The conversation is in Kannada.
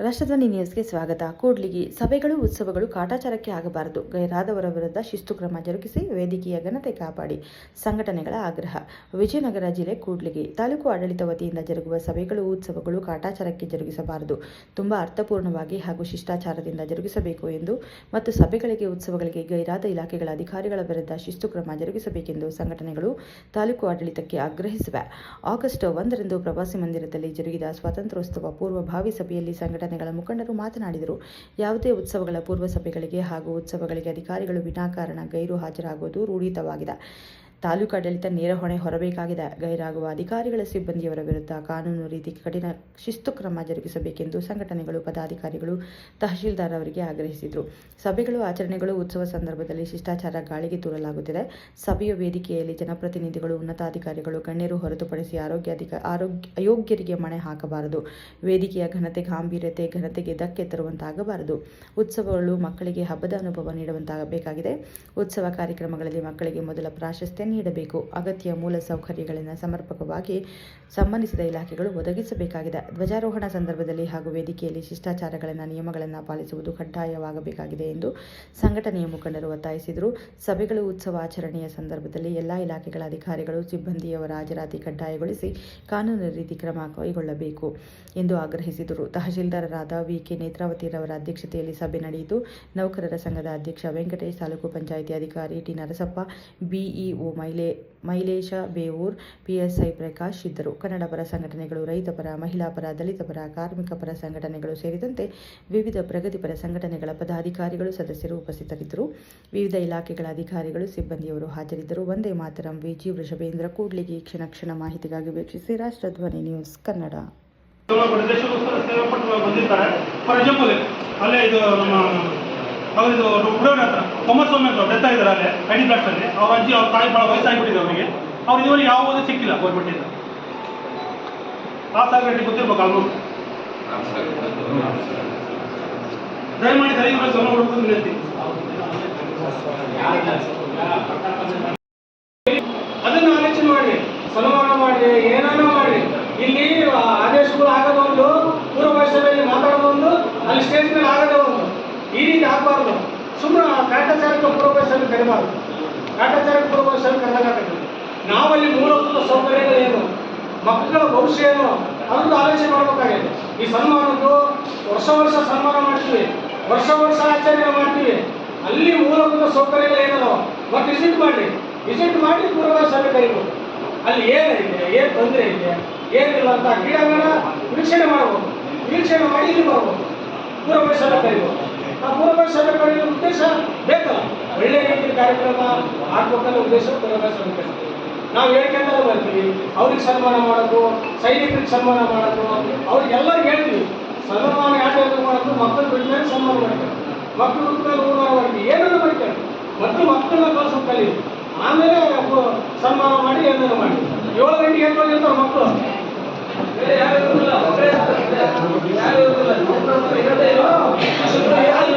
ರಾಷ್ಟ್ರಧ್ವನಿ ನ್ಯೂಸ್ಗೆ ಸ್ವಾಗತ. ಕೂಡ್ಲಿಗಿ ಸಭೆಗಳು ಉತ್ಸವಗಳು ಕಾಟಾಚಾರಕ್ಕೆ ಆಗಬಾರದು. ಗೈರಾದವರ ವಿರುದ್ಧ ಶಿಸ್ತು ಕ್ರಮ ಜರುಗಿಸಿ ವೇದಿಕೆಯ ಘನತೆ ಕಾಪಾಡಿ ಸಂಘಟನೆಗಳ ಆಗ್ರಹ. ವಿಜಯನಗರ ಜಿಲ್ಲೆ ಕೂಡ್ಲಿಗಿ ತಾಲೂಕು ಆಡಳಿತ ವತಿಯಿಂದ ಜರುಗುವ ಸಭೆಗಳು ಉತ್ಸವಗಳು ಕಾಟಾಚಾರಕ್ಕೆ ಜರುಗಿಸಬಾರದು. ತುಂಬಾ ಅರ್ಥಪೂರ್ಣವಾಗಿ ಹಾಗೂ ಶಿಷ್ಟಾಚಾರದಿಂದ ಜರುಗಿಸಬೇಕು ಎಂದು ಮತ್ತು ಸಭೆಗಳಿಗೆ ಉತ್ಸವಗಳಿಗೆ ಗೈರಾದ ಇಲಾಖೆಗಳ ಅಧಿಕಾರಿಗಳ ವಿರುದ್ಧ ಶಿಸ್ತು ಕ್ರಮ ಜರುಗಿಸಬೇಕೆಂದು ಸಂಘಟನೆಗಳು ತಾಲೂಕು ಆಡಳಿತಕ್ಕೆ ಆಗ್ರಹಿಸಿವೆ. ಆಗಸ್ಟ್ 1ರಂದು ಪ್ರವಾಸಿ ಮಂದಿರದಲ್ಲಿ ಜರುಗಿದ ಸ್ವಾತಂತ್ರ್ಯೋತ್ಸವ ಪೂರ್ವಭಾವಿ ಸಭೆಯಲ್ಲಿ ಸಂಘಟನೆಗಳ ಮುಖಂಡರು ಮಾತನಾಡಿದರು. ಯಾವುದೇ ಉತ್ಸವಗಳ ಪೂರ್ವ ಸಭೆಗಳಿಗೆ ಹಾಗೂ ಉತ್ಸವಗಳಿಗೆ ಅಧಿಕಾರಿಗಳು ವಿನಾಕಾರಣ ಗೈರು ಹಾಜರಾಗುವುದು ರೂಢಿತವಾಗಿದೆ. ತಾಲೂಕಾಡಳಿತ ನೇರ ಹೊಣೆ ಹೊರಬೇಕಾಗಿದೆ. ಗೈರಾಗುವ ಅಧಿಕಾರಿಗಳ ಸಿಬ್ಬಂದಿಯವರ ವಿರುದ್ಧ ಕಾನೂನು ರೀತಿ ಕಠಿಣ ಶಿಸ್ತು ಕ್ರಮ ಜರುಗಿಸಬೇಕೆಂದು ಸಂಘಟನೆಗಳು ಪದಾಧಿಕಾರಿಗಳು ತಹಶೀಲ್ದಾರ್ ಅವರಿಗೆ ಆಗ್ರಹಿಸಿದರು. ಸಭೆಗಳು ಆಚರಣೆಗಳು ಉತ್ಸವ ಸಂದರ್ಭದಲ್ಲಿ ಶಿಷ್ಟಾಚಾರ ಗಾಳಿಗೆ ತೂರಲಾಗುತ್ತಿದೆ. ಸಭೆಯ ವೇದಿಕೆಯಲ್ಲಿ ಜನಪ್ರತಿನಿಧಿಗಳು ಉನ್ನತಾಧಿಕಾರಿಗಳು ಗಣ್ಯರು ಹೊರತುಪಡಿಸಿ ಅಯೋಗ್ಯರಿಗೆ ಮಣೆ ಹಾಕಬಾರದು. ವೇದಿಕೆಯ ಘನತೆ ಗಾಂಭೀರ್ಯತೆ ಘನತೆಗೆ ಧಕ್ಕೆ ತರುವಂತಾಗಬಾರದು. ಉತ್ಸವಗಳು ಮಕ್ಕಳಿಗೆ ಹಬ್ಬದ ಅನುಭವ ನೀಡುವಂತಾಗಬೇಕಾಗಿದೆ. ಉತ್ಸವ ಕಾರ್ಯಕ್ರಮಗಳಲ್ಲಿ ಮಕ್ಕಳಿಗೆ ಮೊದಲ ಪ್ರಾಶಸ್ತ್ಯ ನೀಡಬೇಕು. ಅಗತ್ಯ ಮೂಲ ಸೌಕರ್ಯಗಳನ್ನು ಸಮರ್ಪಕವಾಗಿ ಸಂಬಂಧಿಸಿದ ಇಲಾಖೆಗಳು ಒದಗಿಸಬೇಕಾಗಿದೆ. ಧ್ವಜಾರೋಹಣ ಸಂದರ್ಭದಲ್ಲಿ ಹಾಗೂ ವೇದಿಕೆಯಲ್ಲಿ ಶಿಷ್ಟಾಚಾರಗಳನ್ನು ನಿಯಮಗಳನ್ನು ಪಾಲಿಸುವುದು ಕಡ್ಡಾಯವಾಗಬೇಕಾಗಿದೆ ಎಂದು ಸಂಘಟನೆಯ ಮುಖಂಡರು ಒತ್ತಾಯಿಸಿದರು. ಸಭೆಗಳು ಉತ್ಸವ ಆಚರಣೆಯ ಸಂದರ್ಭದಲ್ಲಿ ಎಲ್ಲಾ ಇಲಾಖೆಗಳ ಅಧಿಕಾರಿಗಳು ಸಿಬ್ಬಂದಿಯವರ ಹಾಜರಾತಿ ಕಡ್ಡಾಯಗೊಳಿಸಿ ಕಾನೂನು ರೀತಿ ಕ್ರಮ ಕೈಗೊಳ್ಳಬೇಕು ಎಂದು ಆಗ್ರಹಿಸಿದರು. ತಹಶೀಲ್ದಾರರಾದ ವಿ.ಕೆ. ನೇತ್ರಾವತಿರವರ ಅಧ್ಯಕ್ಷತೆಯಲ್ಲಿ ಸಭೆ ನಡೆಯಿತು. ನೌಕರರ ಸಂಘದ ಅಧ್ಯಕ್ಷ ವೆಂಕಟೇಶ್, ತಾಲೂಕು ಪಂಚಾಯಿತಿ ಅಧಿಕಾರಿ T. Narasappa, BEO Mailesha Bevoor, PSI Prakash ಇದ್ದರು. ಕನ್ನಡ ಪರ ಸಂಘಟನೆಗಳು, ರೈತ ಪರ, ಮಹಿಳಾ ಪರ, ದಲಿತ ಪರ, ಕಾರ್ಮಿಕ ಪರ ಸಂಘಟನೆಗಳು ಸೇರಿದಂತೆ ವಿವಿಧ ಪ್ರಗತಿಪರ ಸಂಘಟನೆಗಳ ಪದಾಧಿಕಾರಿಗಳು ಸದಸ್ಯರು ಉಪಸ್ಥಿತರಿದ್ದರು. ವಿವಿಧ ಇಲಾಖೆಗಳ ಅಧಿಕಾರಿಗಳು ಸಿಬ್ಬಂದಿಯವರು ಹಾಜರಿದ್ದರು. ವಂದೇ ಮಾತರಂ. ವಿ.ಜಿ. ವೃಷಭೇಂದ್ರ, ಕೂಡ್ಲಿಗಿ. ಕ್ಷಣ ಮಾಹಿತಿಗಾಗಿ ವೀಕ್ಷಿಸಿ ರಾಷ್ಟ್ರಧ್ವನಿ ನ್ಯೂಸ್ ಕನ್ನಡ. ಅವರಿದು ಹುಡುಗರ ಹತ್ರ ಕುಮಾರಸ್ವಾಮಿ ಅವರು ಡೆತ್ ಆಗಿದ್ದಾರೆ. ಅಲ್ಲೇ ಐಡಿ ಬ್ಲಾಕ್ಸಲ್ಲಿ ಅವ್ರ ಅಜ್ಜಿ ಅವ್ರ ತಾಯಿ ಭಾಳ ವಯಸ್ಸಾಗಿಬಿಟ್ಟಿದೆ ಅವರಿಗೆ. ಅವ್ರಿಗೆ ಇವರಿಗೆ ಯಾವುದೂ ಸಿಕ್ಕಿಲ್ಲ ಗೌರ್ಮೆಂಟಿಂದ. ಆ ಸಾಗರೇಟಿ ಗೊತ್ತಿರ್ಬೇಕು ಆಲ್ಮೋಸ್ಟ್. ದಯಮಾಡಿ ಸರಿ ಇವರು ಗಮನ ಕೊಡಬೇಕು ಹೇಳ್ತೀನಿ. ಅದನ್ನು ಆಲೋಚನೆ ಮಾಡಿ, ಸನ್ಮಾನ ಮಾಡಿ, ಏನೇನೋ ಮಾಡಿ. ಇಲ್ಲಿ ಆದೇಶಗಳು ಆಗೋದೊಂದು, ಪೂರ್ವ ಭಾಷೆಯಲ್ಲಿ ಮಾತಾಡೋದೊಂದು, ಅಲ್ಲಿ ಸ್ಟೇಜ್ ಮೇಲೆ ಆಗೋದೇ ಒಂದು. ಈ ರೀತಿ ಆಗಬಾರ್ದು. ಸುಮ್ಮನೆ ಕಾಟಾಚಾರಕ್ಕೆ ಪೂರ್ವಭಾಷೆಯಲ್ಲಿ ಕರೀಬಾರ್ದು. ಕಾಟಾಚಾರಕ್ಕೆ ಪೂರ್ವಭಾಷೆಯಲ್ಲಿ ಕರೆದಾಗಬೇಕು. ನಾವಲ್ಲಿ ಮೂಲಭೂತ ಸೌಕರ್ಯಗಳೇನು, ಮಕ್ಕಳ ಭವಿಷ್ಯ ಏನು ಅದನ್ನು ಆಲೋಚನೆ ಮಾಡಬೇಕಾಗಿದೆ. ಈ ಸನ್ಮಾನದ್ದು ವರ್ಷ ಸನ್ಮಾನ ಮಾಡ್ತೀವಿ, ವರ್ಷ ಆಚರಣೆ ಮಾಡ್ತೀವಿ. ಅಲ್ಲಿ ಮೂಲಭೂತ ಸೌಕರ್ಯಗಳೇನೋ ಮತ್ತು ವಿಸಿಟ್ ಮಾಡಿ ಪೂರ್ವಭಾಷೆಯಲ್ಲಿ ಕರೀಬೇಕು. ಅಲ್ಲಿ ಏನಿದೆ, ಏನು ತೊಂದರೆ ಇದೆ, ಏನಿಲ್ಲ ಅಂತ ಕ್ರೀಡಾಂಗಣ ವೀಕ್ಷಣೆ ಮಾಡ್ಬೋದು. ವೀಕ್ಷಣೆ ಮಾಡಿ ಇಲ್ಲಿ ಬರ್ಬೋದು. ಪೂರ್ವಭಾಷೆಯಲ್ಲಿ ಕರೀಬೋದು. ಆ ಪೂರ್ವಭಾಷೆ ಕರೆಯುವ ಉದ್ದೇಶ ಬೇಕಲ್ಲ, ಒಳ್ಳೆ ರೀತಿಯ ಕಾರ್ಯಕ್ರಮ ಆಗ್ಬೇಕನ್ನೋ ಉದ್ದೇಶ ಪೂರ್ವಭಾಷೆ ಕರೀತೀವಿ. ನಾವು ಹೇಳ್ಕೊಂಡಾಗ ಬರ್ತೀವಿ. ಅವ್ರಿಗೆ ಸನ್ಮಾನ ಮಾಡೋದು, ಸೈನಿಕರಿಗೆ ಸನ್ಮಾನ ಮಾಡೋದು, ಅವ್ರಿಗೆಲ್ಲರಿಗೂ ಹೇಳ್ತೀವಿ. ಸನ್ಮಾನ ಯಾಕೆ ಮಾಡೋದು, ಮಕ್ಕಳು ಬಿಟ್ಟ ಮೇಲೆ ಸನ್ಮಾನ ಮಾಡ್ತಾರೆ. ಮಕ್ಕಳು ಬಿಟ್ಟ ಮೇಲೆ ಊರ ಮಾಡ್ತೀವಿ, ಏನಾದ್ರು ಮಾಡ್ತಾರೆ. ಮೊದಲು ಮಕ್ಕಳನ್ನ ಕಳ್ಸೋದು ಕಲೀರಿ, ಆಮೇಲೆ ಸನ್ಮಾನ ಮಾಡಿ ಏನಾದ್ರು ಮಾಡಿ. 7 ಗಂಟೆಗೆ ಹೇಳ್ತಾರೆ ಮಕ್ಕಳು. ಯಾರು